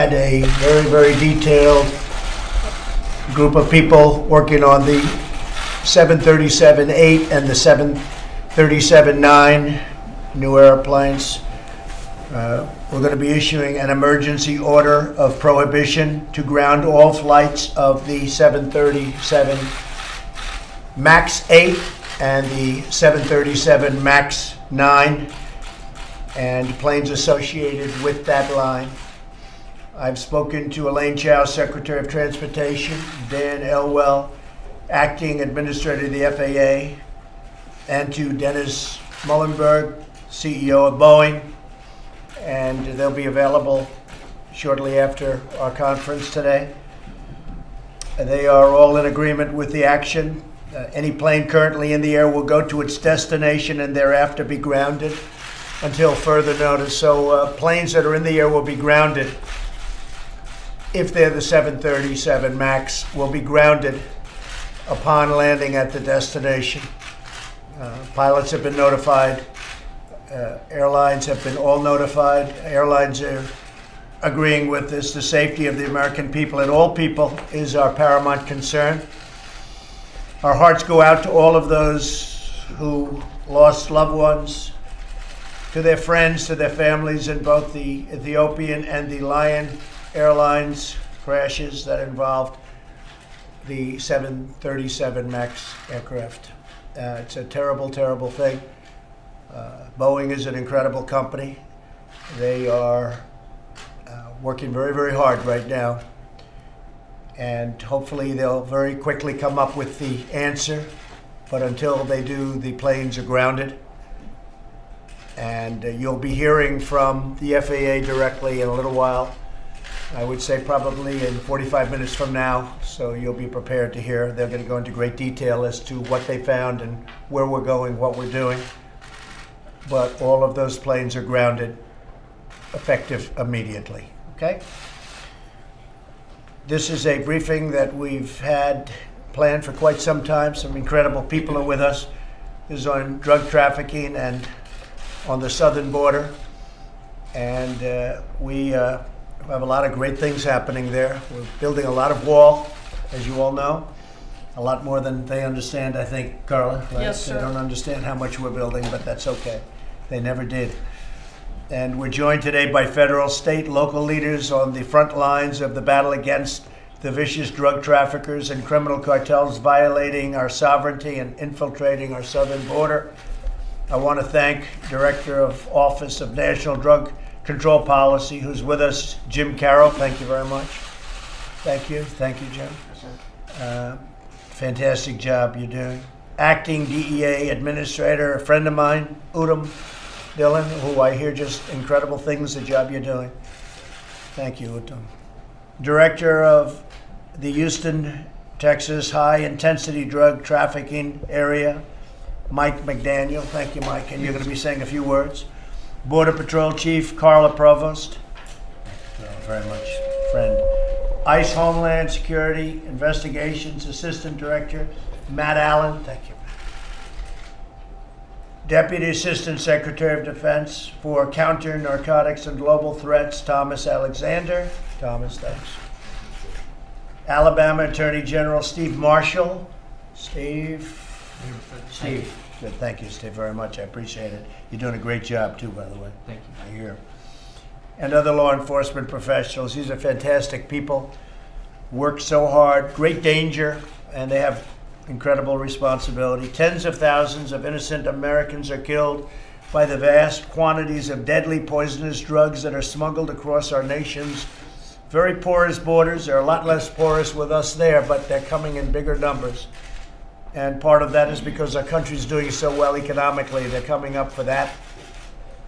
had a very, very detailed group of people working on the 737-8 and the 737-9 new airplanes. We're going to be issuing an emergency order of prohibition to ground all flights of the 737 MAX 8 and the 737 MAX 9 and planes associated with that line. I've spoken to Elaine Chao, Secretary of Transportation, Dan Elwell, Acting Administrator of the FAA, and to Dennis Muhlenberg, CEO of Boeing, and they'll be available shortly after our conference today. They are all in agreement with the action. Any plane currently in the air will go to its destination and thereafter be grounded until further notice. So planes that are in the air will be grounded. If they're the 737 MAX, will be grounded upon landing at the destination. Pilots have been notified. Airlines have been all notified. Airlines are agreeing with this. The safety of the American people and all people is our paramount concern. Our hearts go out to all of those who lost loved ones, to their friends, to their families in both the Ethiopian and the Lion Airlines crashes that involved the 737 MAX aircraft. It's a terrible, terrible thing. Boeing is an incredible company. They are working very, very hard right now. And hopefully they'll very quickly come up with the answer. But until they do, the planes are grounded. And you'll be hearing from the FAA directly in a little while. I would say probably in 45 minutes from now, so you'll be prepared to hear. They're going to go into great detail as to what they found and where we're going, what we're doing. But all of those planes are grounded, effective immediately, okay? This is a briefing that we've had planned for quite some time. Some incredible people are with us. This is on drug trafficking and on the southern border. And we have a lot of great things happening there. We're building a lot of wall, as you all know. A lot more than they understand, I think, Carla. Right? Yes, sir. They don't understand how much we're building, but that's okay. They never did. And we're joined today by federal, state, local leaders on the front lines of the battle against the vicious drug traffickers and criminal cartels violating our sovereignty and infiltrating our southern border. I want to thank Director of Office of National Drug Control Policy, who's with us, Jim Carroll. Thank you very much. Thank you, Jim. Fantastic job you're doing. Acting DEA Administrator, a friend of mine, Udom Dillon, who I hear just incredible things, the job you're doing. Thank you, Udom. Director of the Houston, Texas High Intensity Drug Trafficking Area, Mike McDaniel. Thank you, Mike, and you're going to be saying a few words. Border Patrol Chief Carla Provost. Thank you very much, friend. ICE Homeland Security Investigations Assistant Director Matt Allen. Thank you. Deputy Assistant Secretary of Defense for Counter Narcotics and Global Threats Thomas Alexander. Thomas, thanks. Alabama Attorney General Steve Marshall. Steve. Good. Thank you, Steve, very much. I appreciate it. You're doing a great job, too, by the way. Thank you. I hear. And other law enforcement professionals. These are fantastic people. Work so hard, great danger, and they have incredible responsibility. Tens of thousands of innocent Americans are killed by the vast quantities of deadly poisonous drugs that are smuggled across our nation's very porous borders. They're a lot less porous with us there, but they're coming in bigger numbers. And part of that is because our country's doing so well economically. They're coming up for that.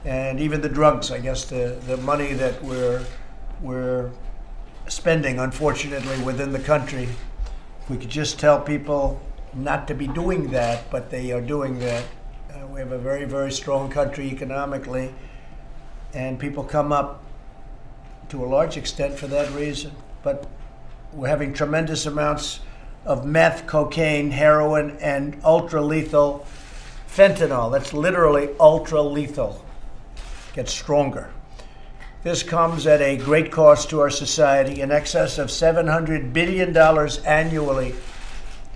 And even the drugs, I guess, the money that we're spending, unfortunately, within the country. If we could just tell people not to be doing that, but they are doing that. We have a very, very strong country economically, and people come up to a large extent for that reason. But we're having tremendous amounts of meth, cocaine, heroin, and ultra-lethal fentanyl. That's literally ultra-lethal. Gets stronger. This comes at a great cost to our society. In excess of $700 billion annually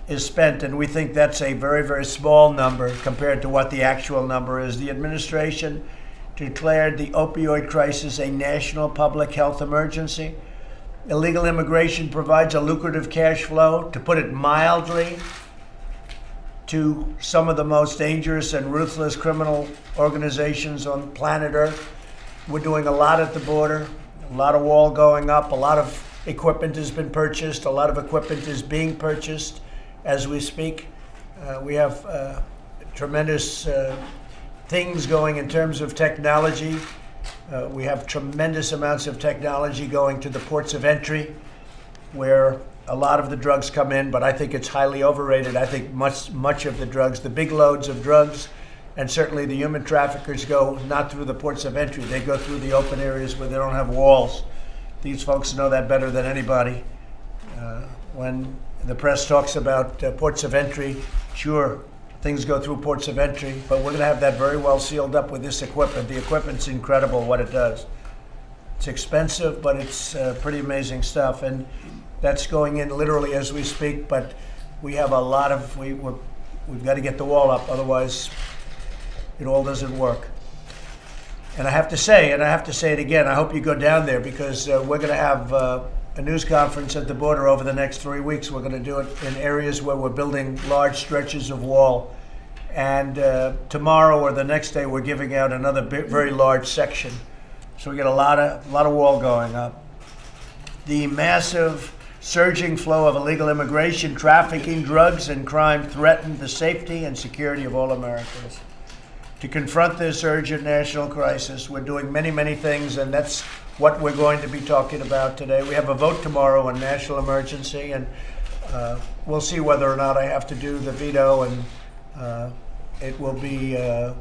is spent, and we think that's a very, very small number compared to what the actual number is. The administration declared the opioid crisis a national public health emergency. Illegal immigration provides a lucrative cash flow, to put it mildly, to some of the most dangerous and ruthless criminal organizations on planet Earth. We're doing a lot at the border, a lot of wall going up, a lot of equipment has been purchased, a lot of equipment is being purchased as we speak. We have tremendous things going in terms of technology. We have tremendous amounts of technology going to the ports of entry, where a lot of the drugs come in, but I think it's highly overrated. I think much of the drugs, the big loads of drugs, and certainly the human traffickers go not through the ports of entry. They go through the open areas where they don't have walls. These folks know that better than anybody. When the press talks about ports of entry, sure, things go through ports of entry, but we're going to have that very well sealed up with this equipment. The equipment's incredible what it does. It's expensive, but it's pretty amazing stuff. And that's going in literally as we speak, but we have a lot of, we've got to get the wall up, otherwise it all doesn't work. And I have to say it again, I hope you go down there, because we're going to have a news conference at the border over the next 3 weeks. We're going to do it in areas where we're building large stretches of wall. And tomorrow or the next day, we're giving out another very large section. So we get a lot of wall going up. The massive surging flow of illegal immigration, trafficking, drugs, and crime threaten the safety and security of all Americans. To confront this urgent national crisis, we're doing many, many things, and that's what we're going to be talking about today. We have a vote tomorrow on national emergency, and we'll see whether or not I have to do the veto, and it will be, I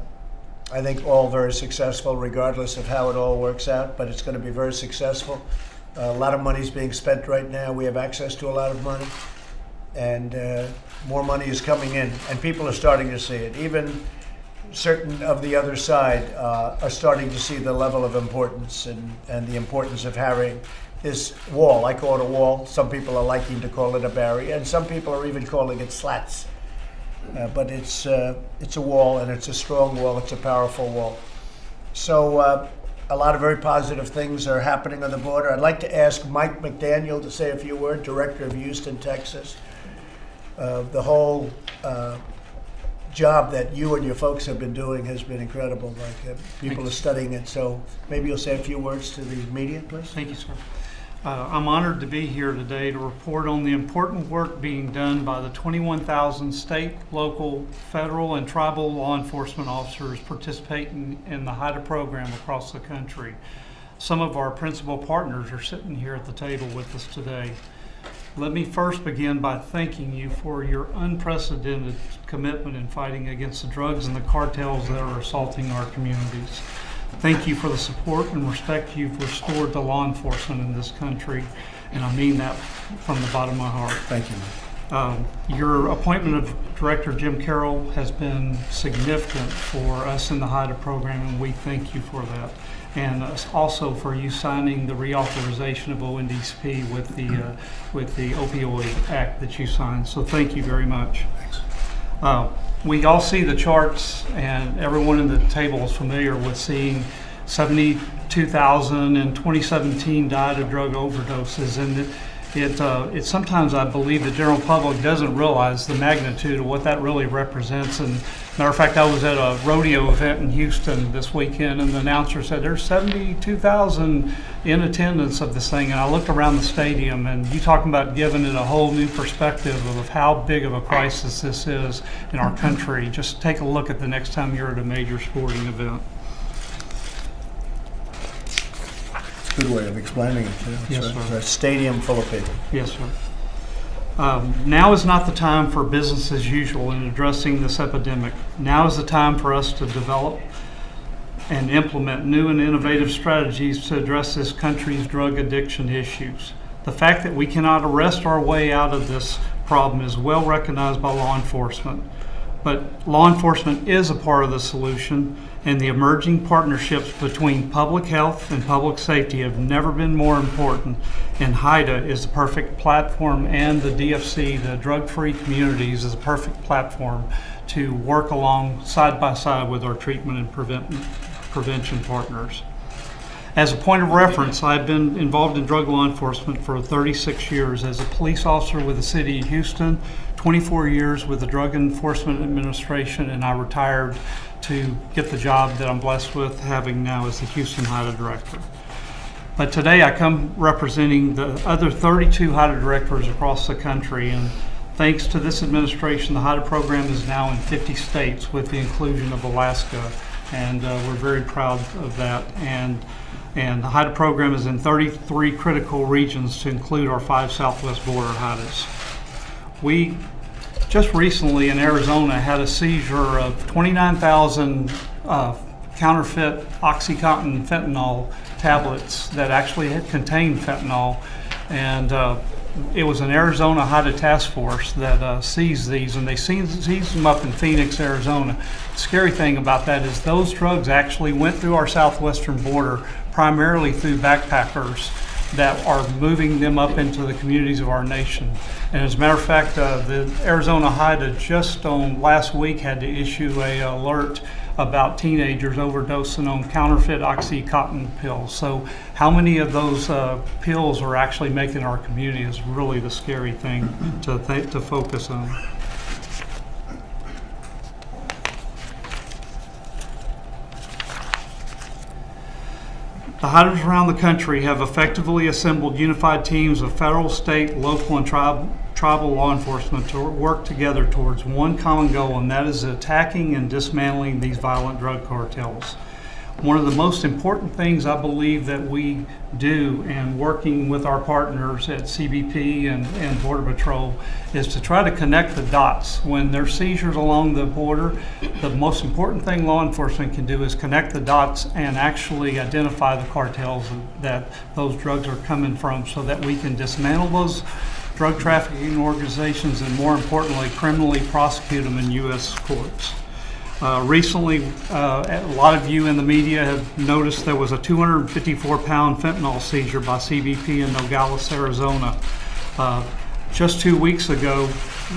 think, all very successful regardless of how it all works out, but it's going to be very successful. A lot of money is being spent right now. We have access to a lot of money, and more money is coming in, and people are starting to see it. Even certain of the other side are starting to see the level of importance and the importance of having this wall. I call it a wall. Some people are liking to call it a barrier, and some people are even calling it slats. But it's a wall, and it's a strong wall. It's a powerful wall. So a lot of very positive things are happening on the border. I'd like to ask Mike McDaniel to say a few words, Director of Houston, Texas. The whole job that you and your folks have been doing has been incredible. Like people are studying it. So maybe you'll say a few words to the media, please. Thank you, sir. I'm honored to be here today to report on the important work being done by the 21,000 state, local, federal, and tribal law enforcement officers participating in the HIDA program across the country. Some of our principal partners are sitting here at the table with us today. Let me first begin by thanking you for your unprecedented commitment in fighting against the drugs and the cartels that are assaulting our communities. Thank you for the support and respect you've restored to law enforcement in this country, and I mean that from the bottom of my heart. Thank you. Your appointment of Director Jim Carroll has been significant for us in the HIDA program, and we thank you for that. And also for you signing the reauthorization of ONDCP with the Opioid Act that you signed. So thank you very much. Thanks. We all see the charts, and everyone in the table is familiar with seeing 72,000 in 2017 died of drug overdoses, and it sometimes, I believe, the general public doesn't realize the magnitude of what that really represents. And matter of fact, I was at a rodeo event in Houston this weekend, and the announcer said there's 72,000 in attendance of this thing. And I looked around the stadium, and you talking about giving it a whole new perspective of how big of a crisis this is in our country. Just take a look at the next time you're at a major sporting event. Good way of explaining it, too. Yes, It's sir. a stadium full of people. Yes, sir. Now is not the time for business as usual in addressing this epidemic. Now is the time for us to develop and implement new and innovative strategies to address this country's drug addiction issues. The fact that we cannot arrest our way out of this problem is well recognized by law enforcement. But law enforcement is a part of the solution, and the emerging partnerships between public health and public safety have never been more important. And HIDA is the perfect platform, and the DFC, the drug-free communities, is a perfect platform to work along side by side with our treatment and prevention partners. As a point of reference, I've been involved in drug law enforcement for 36 years as a police officer with the City of Houston, 24 years with the Drug Enforcement Administration, and I retired to get the job that I'm blessed with having now as the Houston HIDA Director. But today I come representing the other 32 HIDA directors across the country, and thanks to this administration, the HIDA program is now in 50 states with the inclusion of Alaska, and we're very proud of that. And the HIDA program is in 33 critical regions to include our 5 southwest border HIDAs. We just recently in Arizona had a seizure of 29,000 counterfeit OxyContin fentanyl tablets that actually had contained fentanyl, and it was an Arizona HIDA task force that seized these, and they seized them up in Phoenix, Arizona. The scary thing about that is those drugs actually went through our southwestern border primarily through backpackers that are moving them up into the communities of our nation. And as a matter of fact, the Arizona HIDA just last week had to issue an alert about teenagers overdosing on counterfeit OxyContin pills. So how many of those pills are actually making our community is really the scary thing to focus on. The HIDAs around the country have effectively assembled unified teams of federal, state, local, and tribal law enforcement to work together towards one common goal, and that is attacking and dismantling these violent drug cartels. One of the most important things I believe that we do, and working with our partners at CBP and Border Patrol, is to try to connect the dots. When there's seizures along the border, the most important thing law enforcement can do is connect the dots and actually identify the cartels that those drugs are coming from, so that we can dismantle those drug trafficking organizations and, more importantly, criminally prosecute them in U.S. courts. Recently, a lot of you in the media have noticed there was a 254-pound fentanyl seizure by CBP in Nogales, Arizona. Just 2 weeks ago,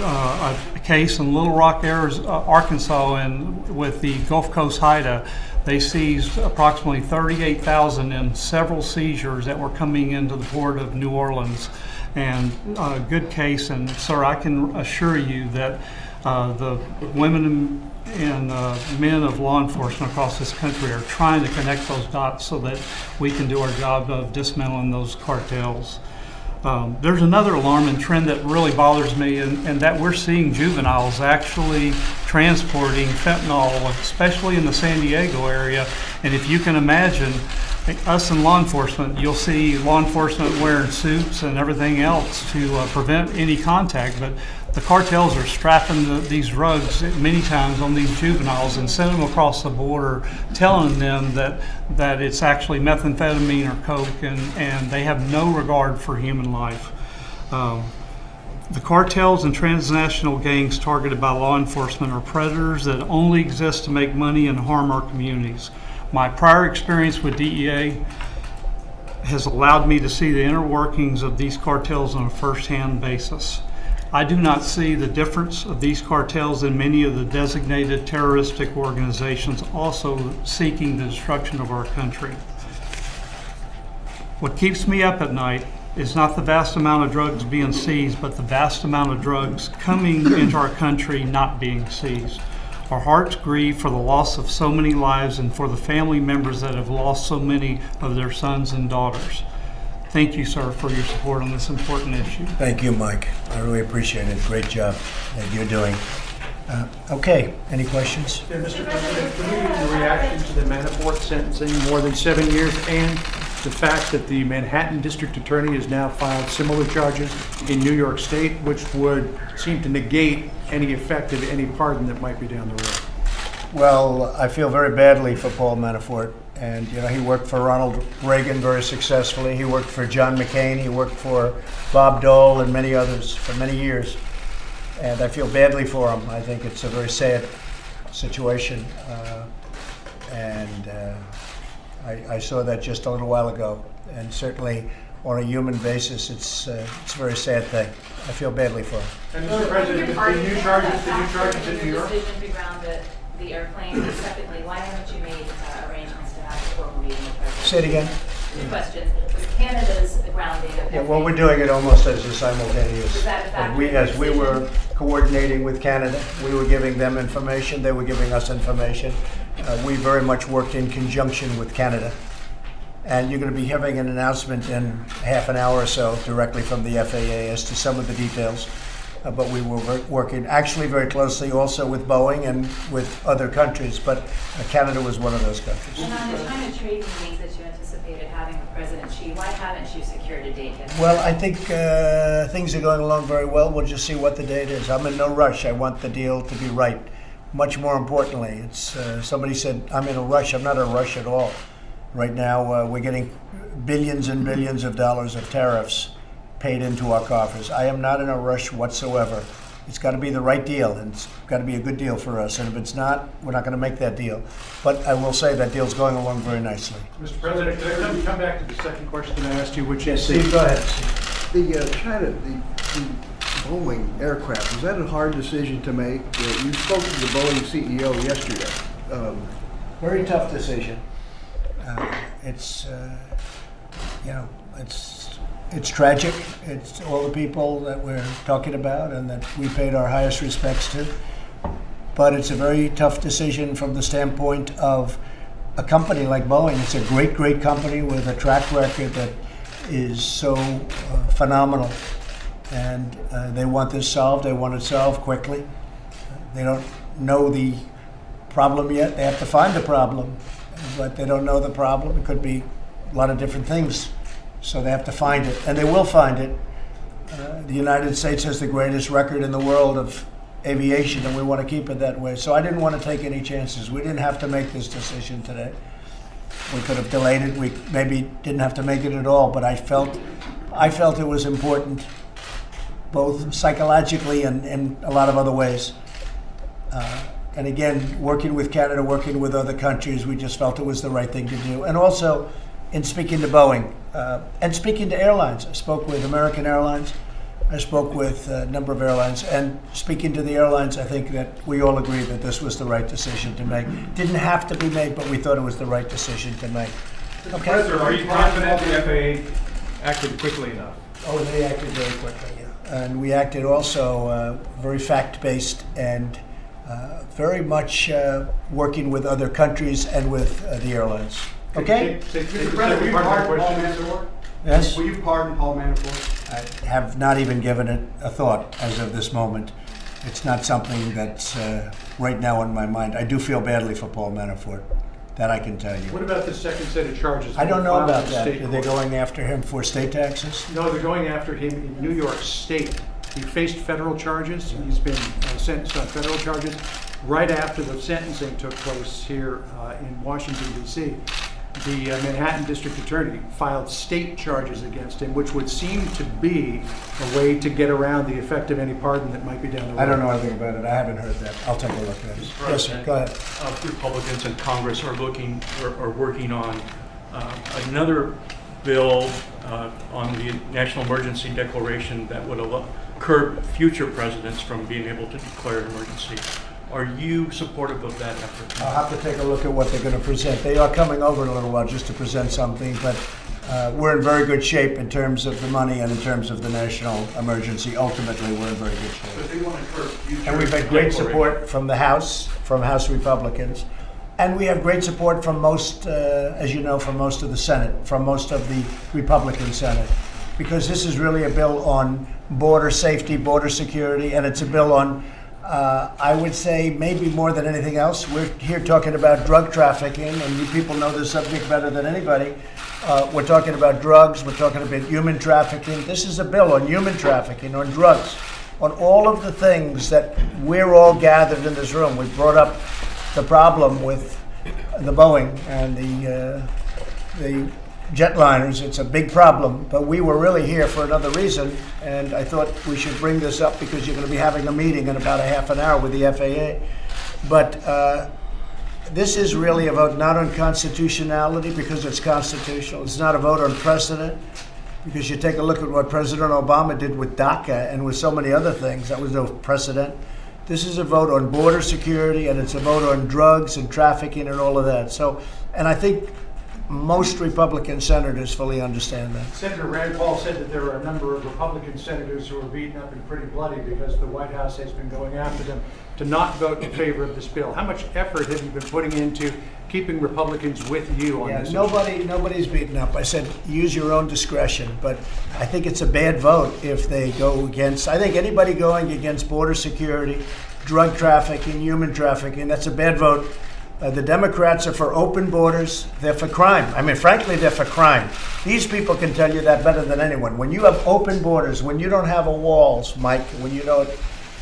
a case in Little Rock, Arkansas, with the Gulf Coast HIDA, they seized approximately 38,000 in several seizures that were coming into the port of New Orleans. And a good case, and sir, I can assure you that the women and men of law enforcement across this country are trying to connect those dots so that we can do our job of dismantling those cartels. There's another alarming trend that really bothers me, and that we're seeing juveniles actually transporting fentanyl, especially in the San Diego area. And if you can imagine, us in law enforcement, you'll see law enforcement wearing suits and everything else to prevent any contact, but the cartels are strapping these drugs many times on these juveniles and sending them across the border, telling them that it's actually methamphetamine or coke, and they have no regard for human life. The cartels and transnational gangs targeted by law enforcement are predators that only exist to make money and harm our communities. My prior experience with DEA has allowed me to see the inner workings of these cartels on a first-hand basis. I do not see the difference of these cartels in many of the designated terroristic organizations also seeking the destruction of our country. What keeps me up at night is not the vast amount of drugs being seized, but the vast amount of drugs coming into our country not being seized. Our hearts grieve for the loss of so many lives and for the family members that have lost so many of their sons and daughters. Thank you, sir, for your support on this important issue. Thank you, Mike. I really appreciate it. Great job that you're doing. Okay, any questions? Yeah, Mr. President, can we get your reaction to the Manafort sentencing, more than 7 years, and the fact that the Manhattan District Attorney has now filed similar charges in New York State, which would seem to negate any effect of any pardon that might be down the road? Well, I feel very badly for Paul Manafort. And, you know, he worked for Ronald Reagan very successfully. He worked for John McCain. He worked for Bob Dole and many others for many years. and I feel badly for them. I think it's a very sad situation, and I saw that just a little while ago, and certainly on a human basis, it's a very sad thing. I feel badly for them. And Mr. President, the new charges in New York? Your decision to ground the airplane, and secondly, why haven't you made arrangements to have a formal meeting with President? Say it again. Two questions. Was Canada's grounding of Yeah, well, we're doing it almost as a simultaneous. Was that a factor in As your we were decision? coordinating with Canada, we were giving them information, they were giving us information. We very much worked in conjunction with Canada. And you're going to be having an announcement in half an hour or so directly from the FAA as to some of the details. But we were working actually very closely also with Boeing and with other countries, but Canada was one of those countries. And on the China trade meetings that you anticipated having with President Xi, why haven't you secured a date yet? Well, I think things are going along very well. We'll just see what the date is. I'm in no rush. I want the deal to be right. Much more importantly, it's somebody said I'm in a rush. I'm not in a rush at all. Right now, we're getting billions and billions of dollars of tariffs paid into our coffers. I am not in a rush whatsoever. It's got to be the right deal, and it's got to be a good deal for us. And if it's not, we're not going to make that deal. But I will say that deal's going along very nicely. Mr. President, could I come back to the second question I asked you, which Yes, is Steve, go ahead. Steve. The Boeing aircraft, was that a hard decision to make? You spoke to the Boeing CEO yesterday. Very tough decision. It's it's tragic. It's all the people that we're talking about and that we paid our highest respects to. But it's a very tough decision from the standpoint of a company like Boeing. It's a great, great company with a track record that is so phenomenal. And they want this solved. They want it solved quickly. They don't know the problem yet. They have to find the problem, but they don't know the problem. It could be a lot of different things. So they have to find it, and they will find it. The United States has the greatest record in the world of aviation, and we want to keep it that way. So I didn't want to take any chances. We didn't have to make this decision today. We could have delayed it. We maybe didn't have to make it at all, but I felt it was important, both psychologically and in a lot of other ways. And again, working with Canada, working with other countries, we just felt it was the right thing to do. And also, in speaking to Boeing and speaking to airlines, I spoke with American Airlines, I spoke with a number of airlines, and speaking to the airlines, I think that we all agree that this was the right decision to make. Didn't have to be made, but we thought it was the right decision to make. Okay. President, are you confident the FAA acted quickly enough? Oh, they acted very quickly, yeah. And we acted also very fact-based and very much working with other countries and with the airlines. Okay? Mr. President, will you pardon Paul Manafort? Yes? Will you pardon Paul Manafort? I have not even given it a thought as of this moment. It's not something that's right now in my mind. I do feel badly for Paul Manafort. That I can tell you. what about the second set of charges? I don't know filed about in that. state Are they court? going after him for state taxes? No, they're going after him in New York State. He faced federal charges. He's been sentenced on federal charges. Right after the sentencing took place here in Washington, D.C., the Manhattan District Attorney filed state charges against him, which would seem to be a way to get around the effect of any pardon that might be down the road. I don't know anything about it. I haven't heard that. I'll take a look at it. Yes, sir. Go ahead. Republicans in Congress are working on another bill on the national emergency declaration that would curb future presidents from being able to declare an emergency. Are you supportive of that effort? I'll have to take a look at what they're going to present. They are coming over in a little while just to present something, but we're in very good shape in terms of the money and in terms of the national emergency. Ultimately, we're in very good shape. But they want to curb future. And we've had great declaration. support from the House, from House Republicans. And we have great support from most, as you know, from most of the Senate, from most of the Republican Senate. Because this is really a bill on border safety, border security, and it's a bill on, I would say, maybe more than anything else. We're here talking about drug trafficking, and you people know this subject better than anybody. We're talking about drugs, we're talking about human trafficking. This is a bill on human trafficking, on drugs, on all of the things that we're all gathered in this room. We brought up the problem with the Boeing and the jetliners. It's a big problem, but we were really here for another reason, and I thought we should bring this up because you're going to be having a meeting in about a half an hour with the FAA. But this is really a vote not on constitutionality because it's constitutional. It's not a vote on precedent because you take a look at what President Obama did with DACA and with so many other things. That was no precedent. This is a vote on border security, and it's a vote on drugs and trafficking and all of that. So, and I think most Republican senators fully understand that. Senator Rand Paul said that there are a number of Republican senators who are beaten up and pretty bloody because the White House has been going after them to not vote in favor of this bill. How much effort have you been putting into keeping Republicans with you on this issue? Nobody's beaten up. I said use your own discretion, but I think it's a bad vote if they go against. I think anybody going against border security, drug trafficking, human trafficking, that's a bad vote. The Democrats are for open borders. They're for crime. I mean, frankly, they're for crime. These people can tell you that better than anyone. When you have open borders, when you don't have a walls, Mike, when you know it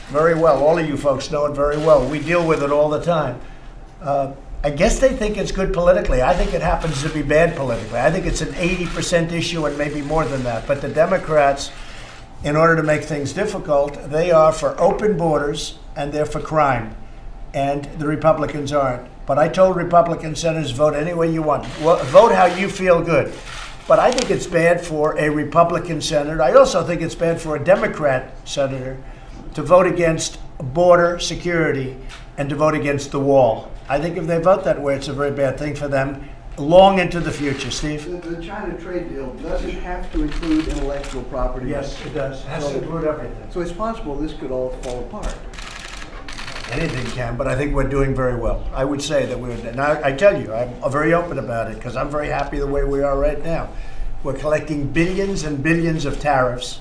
very well, all of you folks know it very well. We deal with it all the time. I guess they think it's good politically. I think it happens to be bad politically. I think it's an 80% issue and maybe more than that. But the Democrats, in order to make things difficult, they are for open borders and they're for crime. And the Republicans aren't. But I told Republican senators, vote any way you want. Well, vote how you feel good. But I think it's bad for a Republican senator. I also think it's bad for a Democrat senator to vote against border security and to vote against the wall. I think if they vote that way, it's a very bad thing for them long into the future. Steve? The China trade deal doesn't have to include intellectual property. Yes, it does. It has to include everything. So it's possible this could all fall apart. Anything can, but I think we're doing very well. I would say that we're, and I tell you, I'm very open about it because I'm very happy the way we are right now. We're collecting billions and billions of tariffs.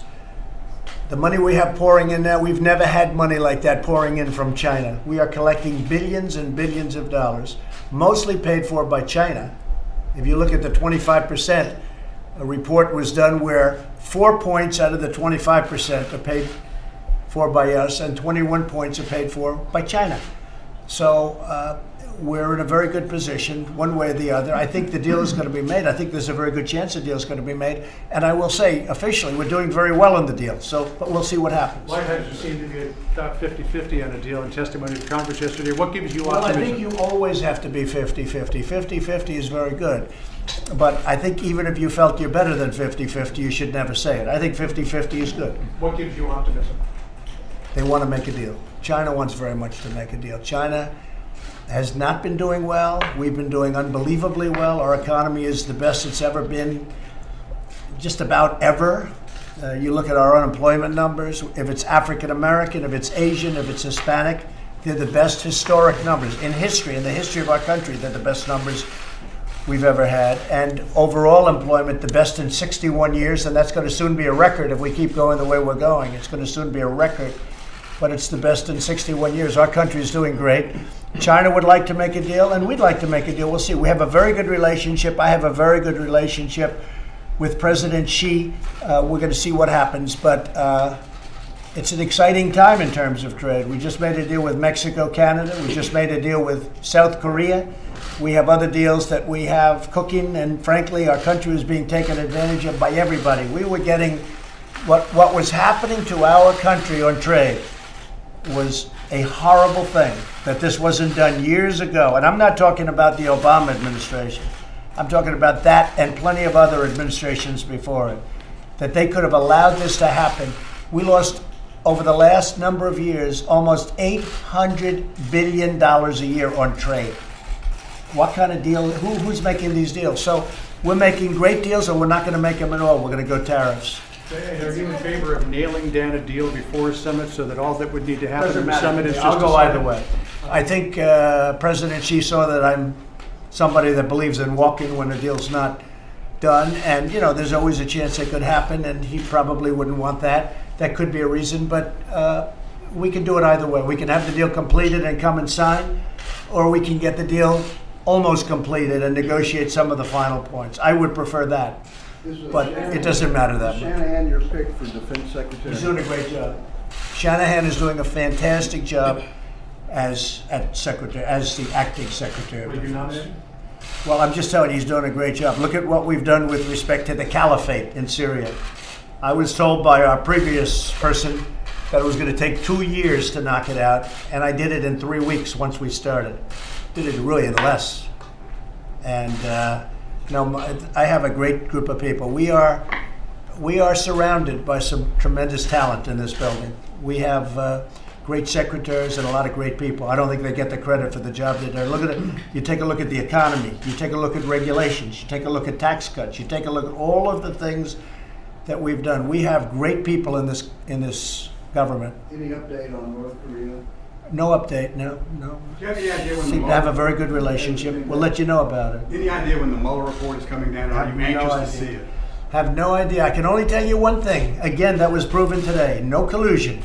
The money we have pouring in now, we've never had money like that pouring in from China. We are collecting billions and billions of dollars, mostly paid for by China. If you look at the 25%, a report was done where 4 points out of the 25% are paid for by us, and 21 points are paid for by China. So we're in a very good position, one way or the other. I think the deal is going to be made. I think there's a very good chance the deal is going to be made. And I will say, officially, we're doing very well on the deal. So, but we'll see what happens. White House seemed to be about 50-50 on a deal in testimony to Congress yesterday. What gives you Well, I optimism? think you always have to be 50-50. 50-50 is very good. But I think even if you felt you're better than 50-50, you should never say it. I think 50-50 is good. What gives you optimism? They want to make a deal. China wants very much to make a deal. China has not been doing well. We've been doing unbelievably well. Our economy is the best it's ever been, just about ever. You look at our unemployment numbers. If it's African American, if it's Asian, if it's Hispanic, they're the best historic numbers in history, in the history of our country. They're the best numbers we've ever had. And overall employment, the best in 61 years, and that's going to soon be a record if we keep going the way we're going. It's going to soon be a record. But it's the best in 61 years. Our country is doing great. China would like to make a deal, and we'd like to make a deal. We'll see. We have a very good relationship. I have a very good relationship with President Xi. We're going to see what happens. But it's an exciting time in terms of trade. We just made a deal with Mexico, Canada. We just made a deal with South Korea. We have other deals that we have cooking, and frankly, our country is being taken advantage of by everybody. We were getting what was happening to our country on trade was a horrible thing, that this wasn't done years ago. And I'm not talking about the Obama administration. I'm talking about that and plenty of other administrations before it, that they could have allowed this to happen. We lost, over the last number of years, almost $800 billion a year on trade. What kind of deal? Who's making these deals? So we're making great deals, or we're not going to make them at all. We're going to go tariffs. Are you in favor of nailing down a deal before summit so that all that would need to happen Doesn't at the matter. summit is just I'll a go summit? either way. I think President Xi saw that I'm somebody that believes in walking when a deal's not done. And, you know, there's always a chance it could happen, and he probably wouldn't want that. That could be a reason, but we can do it either way. We can have the deal completed and come and sign, or we can get the deal almost completed and negotiate some of the final points. I would prefer that. But it doesn't matter that much. Shanahan, your pick for defense secretary. He's doing a great job. Shanahan is doing a fantastic job as the acting secretary. Will you nominate him? Well, I'm just telling you, he's doing a great job. Look at what we've done with respect to the caliphate in Syria. I was told by our previous person that it was going to take 2 years to knock it out, and I did it in 3 weeks once we started. Did it really in less. And I have a great group of people. We are surrounded by some tremendous talent in this building. We have great secretaries and a lot of great people. I don't think they get the credit for the job they do. Look at it. You take a look at the economy. You take a look at regulations. You take a look at tax cuts. You take a look at all of the things that we've done. We have great people in this government. Any update on North Korea? No update. No. Do you have any idea when the Seem to have a very good relationship. We'll let you know about it. Any idea when the Mueller report is coming down? Are you anxious to see it? Have no idea. I can only tell you one thing. Again, that was proven today. No collusion.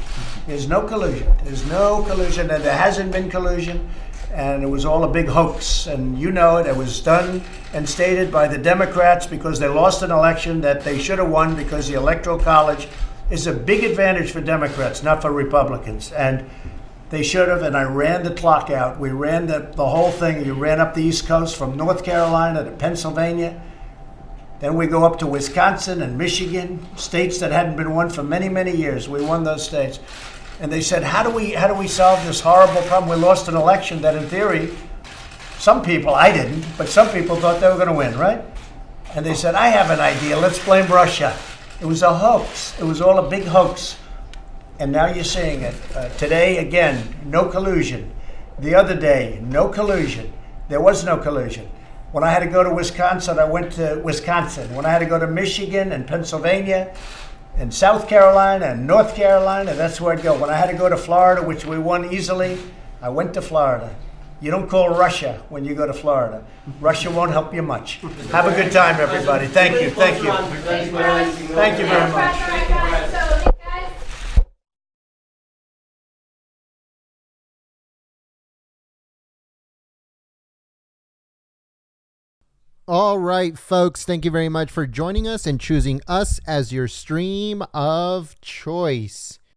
There's no collusion. There's no collusion, and there hasn't been collusion. And it was all a big hoax. And you know it. It was done and stated by the Democrats because they lost an election that they should have won because the Electoral College is a big advantage for Democrats, not for Republicans. And they should have, and I ran the clock out. We ran the whole thing. You ran up the East Coast from North Carolina to Pennsylvania. Then we go up to Wisconsin and Michigan, states that hadn't been won for many, many years. We won those states. And they said, how do we solve this horrible problem? We lost an election that in theory, some people, I didn't, but some people thought they were going to win, right? And they said, I have an idea. Let's blame Russia. It was a hoax. It was all a big hoax. And now you're seeing it. Today, again, no collusion. The other day, no collusion. There was no collusion. When I had to go to Wisconsin, I went to Wisconsin. When I had to go to Michigan and Pennsylvania and South Carolina and North Carolina, that's where I'd go. When I had to go to Florida, which we won easily, I went to Florida. You don't call Russia when you go to Florida. Russia won't help you much. Have a good time, everybody. Thank you. Thank you. Thank you very much. All right, folks, thank you very much for joining us and choosing us as your stream of choice.